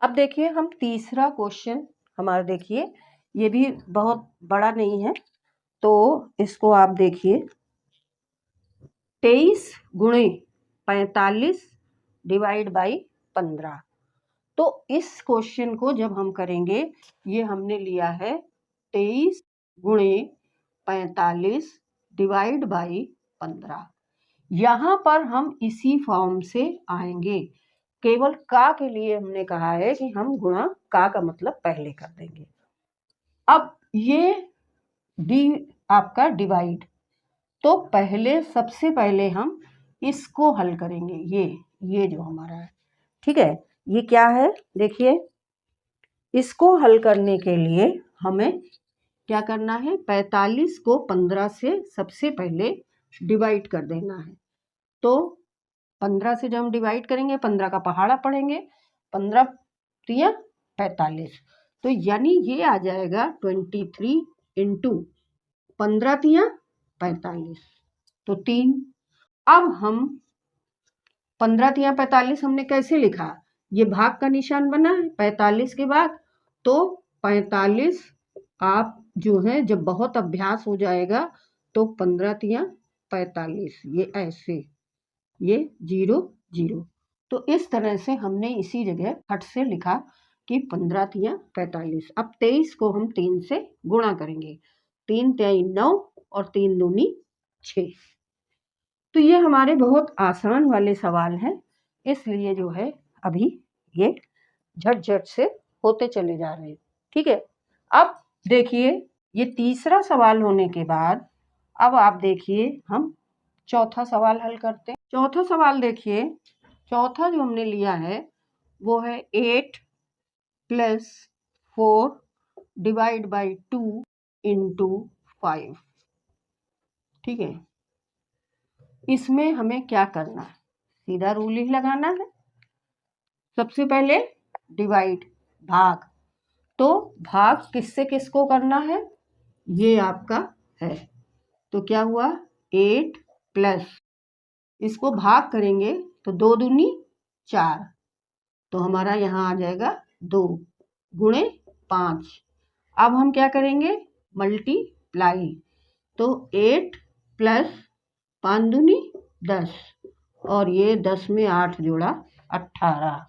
अब देखिए हम तीसरा क्वेश्चन हमारा देखिए, ये भी बहुत बड़ा नहीं है, तो इसको आप देखिए 23 गुणे 45 डिवाइड बाई 15। तो इस क्वेश्चन को जब हम करेंगे, ये हमने लिया है 23 गुणे 45 डिवाइड बाई 15। यहाँ पर हम इसी फॉर्म से आएंगे, केवल का के लिए हमने कहा है कि हम गुणा का मतलब पहले कर देंगे। अब ये डी आपका डिवाइड, तो पहले सबसे पहले हम इसको हल करेंगे, ये जो हमारा है, ठीक है। ये क्या है देखिए, इसको हल करने के लिए हमें क्या करना है, 45 को 15 से सबसे पहले डिवाइड कर देना है। तो 15 से जब हम डिवाइड करेंगे, 15 का पहाड़ा पढ़ेंगे, 15 तिया 45, तो यानी ये आ जाएगा 23 इंटू 15 तिया 45, तो 3। अब हम 15 तिया 45 हमने कैसे लिखा, ये भाग का निशान बना है 45 के बाद, तो 45 आप जो है जब बहुत अभ्यास हो जाएगा तो 15 तिया 45, ये ऐसे, ये 0 0, तो इस तरह से हमने इसी जगह हट से लिखा कि 15 तिया 45। अब 23 को हम 3 से गुणा करेंगे, 3 तिया 9 और 3 दूनी 6। तो ये हमारे बहुत आसान वाले सवाल हैं, इसलिए जो है अभी ये झट झट से होते चले जा रहे हैं, ठीक है। अब देखिए ये तीसरा सवाल होने के बाद अब आप देखिए हम चौथा सवाल हल करते हैं। चौथा सवाल देखिए, चौथा जो हमने लिया है वो है 8 + 4 डिवाइड बाई 2 इंटू 5, ठीक है। इसमें हमें क्या करना है, सीधा रूल ही लगाना है। सबसे पहले डिवाइड भाग, तो भाग किससे किसको करना है, ये आपका है, तो क्या हुआ 8 प्लस, इसको भाग करेंगे तो 2 दूनी 4, तो हमारा यहाँ आ जाएगा 2 गुणे 5। अब हम क्या करेंगे, मल्टीप्लाई, तो 8 प्लस 5 दूनी 10, और ये 10 में 8 जोड़ा 18।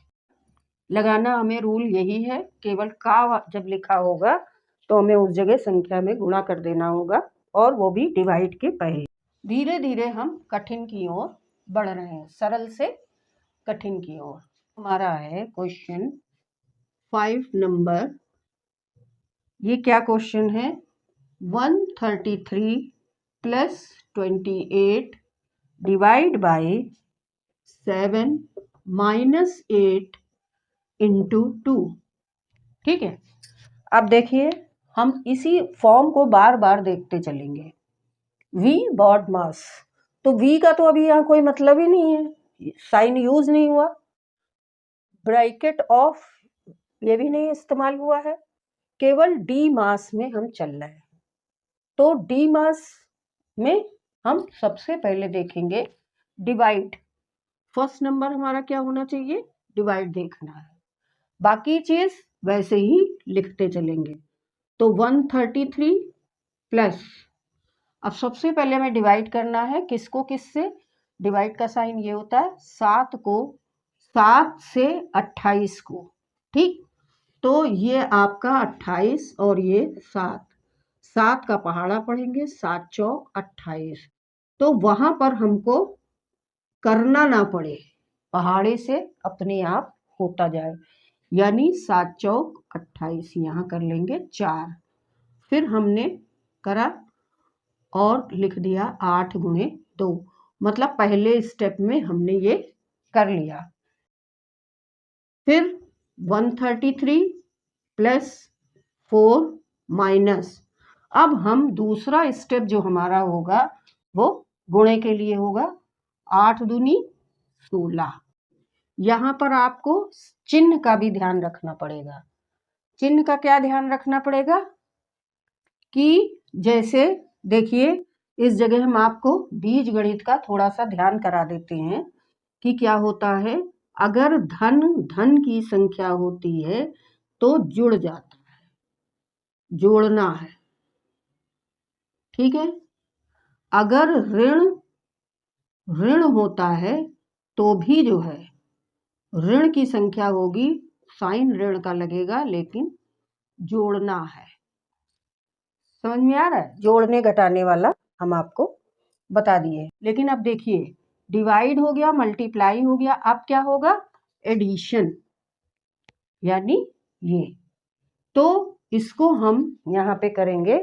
लगाना हमें रूल यही है, केवल का जब लिखा होगा तो हमें उस जगह संख्या में गुणा कर देना होगा, और वो भी डिवाइड के पहले। धीरे धीरे हम कठिन की ओर बढ़ रहे हैं, सरल से कठिन की ओर। हमारा है क्वेश्चन 5 नंबर, ये क्या क्वेश्चन है, 133 + 28 डिवाइड बाई 7 - 8 इंटू 2, ठीक है। अब देखिए हम इसी फॉर्म को बार बार देखते चलेंगे। v बॉड मास, तो v का तो अभी यहाँ कोई मतलब ही नहीं है, साइन यूज नहीं हुआ, ब्रैकेट ऑफ ये भी नहीं इस्तेमाल हुआ है, केवल d मास में हम चल रहे हैं। तो d मास में हम सबसे पहले देखेंगे डिवाइड, फर्स्ट नंबर हमारा क्या होना चाहिए, डिवाइड देखना है, बाकी चीज वैसे ही लिखते चलेंगे। तो 133 प्लस, अब सबसे पहले हमें डिवाइड करना है, किसको किससे, डिवाइड का साइन ये होता है 7 को 7 से 28 को, ठीक। तो ये आपका 28 और ये 7, 7 का पहाड़ा पढ़ेंगे, 7 चौक 28, तो वहां पर हमको करना ना पड़े, पहाड़े से अपने आप होता जाए, यानी 7 चौक 28, यहाँ कर लेंगे 4, फिर हमने करा और लिख दिया 8 गुणे 2, मतलब पहले स्टेप में हमने ये कर लिया। फिर 133 + 4 माइनस, अब हम दूसरा स्टेप जो हमारा होगा वो गुणे के लिए होगा, 8 दूनी 16। यहाँ पर आपको चिन्ह का भी ध्यान रखना पड़ेगा। चिन्ह का क्या ध्यान रखना पड़ेगा कि जैसे देखिए इस जगह हम आपको बीज गणित का थोड़ा सा ध्यान करा देते हैं कि क्या होता है, अगर धन धन की संख्या होती है तो जुड़ जाता है, जोड़ना है, ठीक है। अगर ऋण ऋण होता है तो भी जो है ऋण की संख्या होगी, साइन ऋण का लगेगा, लेकिन जोड़ना है। समझ में आ रहा है? जोड़ने घटाने वाला हम आपको बता दिए। लेकिन अब देखिए, डिवाइड हो गया, मल्टीप्लाई हो गया, अब क्या होगा? एडिशन, यानी ये। तो इसको हम यहाँ पे करेंगे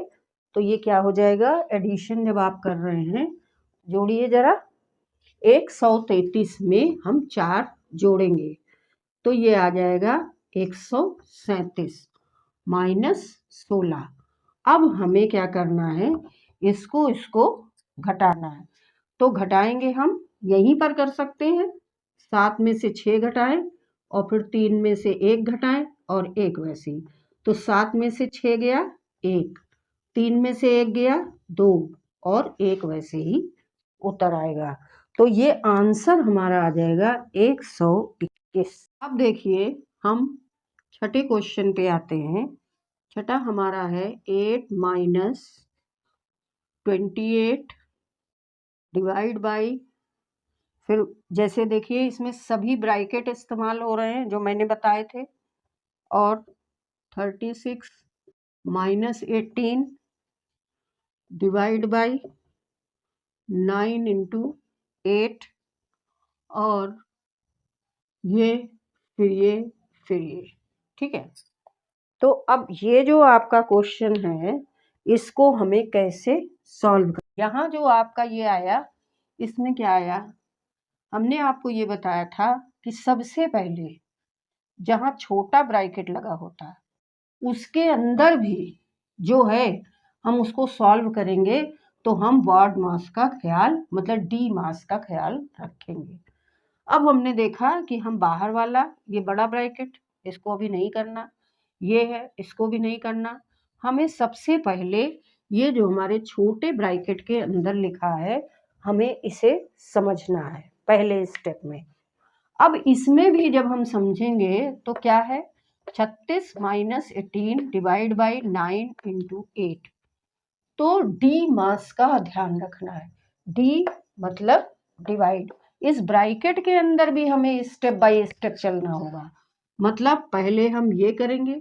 तो ये क्या हो जाएगा? एडिशन जब आप कर रहे हैं, जोड़िए जरा। 133 में हम 4 जोड़ेंगे तो ये आ जाएगा 137 माइनस 16। अब हमें क्या करना है? इसको घटाना है। तो घटाएंगे हम, यहीं पर कर सकते हैं। 7 में से 6 घटाएं और फिर 3 में से 1 घटाएं और 1 वैसे ही। तो 7 में से 6 गया 1, 3 में से 1 गया 2 और 1 वैसे ही उत्तर आएगा। तो ये आंसर हमारा आ जाएगा 121। अब देखिए, हम छठे क्वेश्चन पे आते हैं। छठा हमारा है 8 माइनस 28 डिवाइड बाई, फिर जैसे देखिए इसमें सभी ब्रैकेट इस्तेमाल हो रहे हैं जो मैंने बताए थे, और 36 माइनस 18 डिवाइड बाई 9 इंटू 8, और ये फिर ये फिर ये, ठीक है। तो अब ये जो आपका क्वेश्चन है, इसको हमें कैसे सॉल्व कर, यहाँ जो आपका ये आया, इसमें क्या आया? हमने आपको ये बताया था कि सबसे पहले जहाँ छोटा ब्रैकेट लगा होता है उसके अंदर भी जो है हम उसको सॉल्व करेंगे तो हम वर्ड मास का ख्याल, मतलब डी मास का ख्याल रखेंगे। अब हमने देखा कि हम बाहर वाला ये बड़ा ब्रैकेट, इसको अभी नहीं करना, ये है इसको भी नहीं करना। हमें सबसे पहले ये जो हमारे छोटे ब्रैकेट के अंदर लिखा है, हमें इसे समझना है पहले स्टेप में। अब इसमें भी जब हम समझेंगे तो क्या है? 36 माइनस 18 डिवाइड बाई 9 इंटू 8। तो डी मास का ध्यान रखना है। डी मतलब डिवाइड। इस ब्रैकेट के अंदर भी हमें स्टेप बाय स्टेप चलना होगा। मतलब पहले हम ये करेंगे,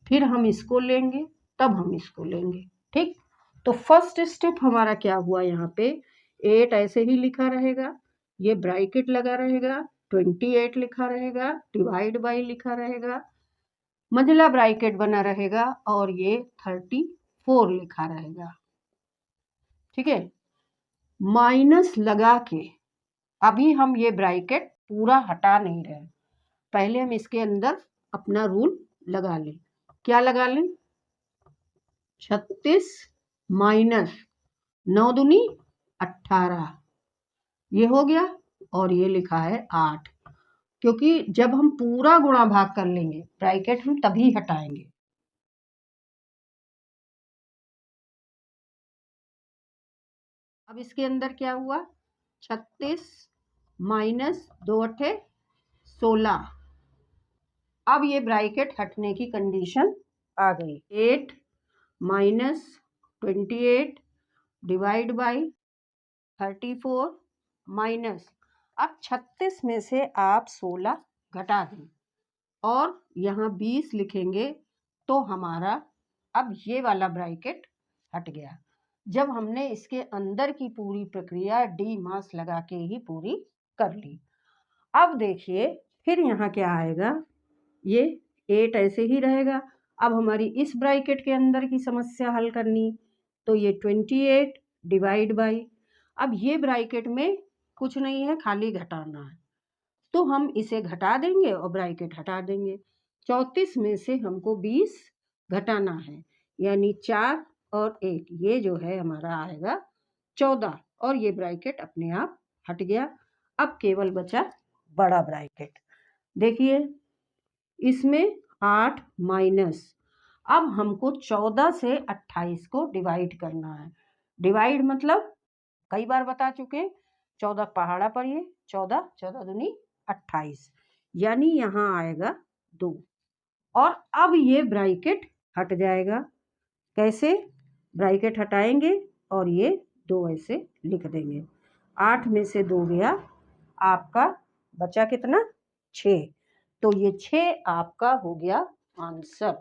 फिर हम इसको लेंगे, तब हम इसको लेंगे, ठीक। तो फर्स्ट स्टेप हमारा क्या हुआ? यहाँ पे 8 ऐसे ही लिखा रहेगा, ये ब्रैकेट लगा रहेगा, 28 लिखा रहेगा, डिवाइड बाई लिखा रहेगा, मंझला ब्रैकेट बना रहेगा, और ये 34 लिखा रहेगा, ठीक है। माइनस लगा के अभी हम ये ब्रैकेट पूरा हटा नहीं रहे, पहले हम इसके अंदर अपना रूल लगा लें। क्या लगा लें? 36 माइनस 9 दूनी 18, ये हो गया, और ये लिखा है 8, क्योंकि जब हम पूरा गुणा भाग कर लेंगे ब्रैकेट हम तभी हटाएंगे। अब इसके अंदर क्या हुआ? 36 माइनस 2 अठे 16। अब ये ब्रैकेट हटने की कंडीशन आ गई। 8 माइनस 28 डिवाइड बाई 34 माइनस, अब 36 में से आप 16 घटा दें और यहाँ 20 लिखेंगे तो हमारा अब ये वाला ब्रैकेट हट गया। जब हमने इसके अंदर की पूरी प्रक्रिया डी मास लगा के ही पूरी कर ली। अब देखिए फिर यहाँ क्या आएगा? ये 8 ऐसे ही रहेगा। अब हमारी इस ब्रैकेट के अंदर की समस्या हल करनी, तो ये 28 डिवाइड बाई, अब ये ब्रैकेट में कुछ नहीं है, खाली घटाना है, तो हम इसे घटा देंगे और ब्रैकेट हटा देंगे। 34 में से हमको 20 घटाना है, यानी 4 और 1, ये जो है हमारा आएगा 14, और ये ब्रैकेट अपने आप हट गया। अब केवल बचा बड़ा ब्रैकेट। देखिए इसमें 8 माइनस, अब हमको 14 से 28 को डिवाइड करना है। डिवाइड मतलब कई बार बता चुके, 14 पहाड़ा पर, ये 14 14 दूनी 28, यानी यहाँ आएगा 2। और अब ये ब्रैकेट हट जाएगा। कैसे? ब्रैकेट हटाएंगे और ये 2 ऐसे लिख देंगे। 8 में से 2 गया, आपका बचा कितना? 6। तो ये 6 आपका हो गया आंसर।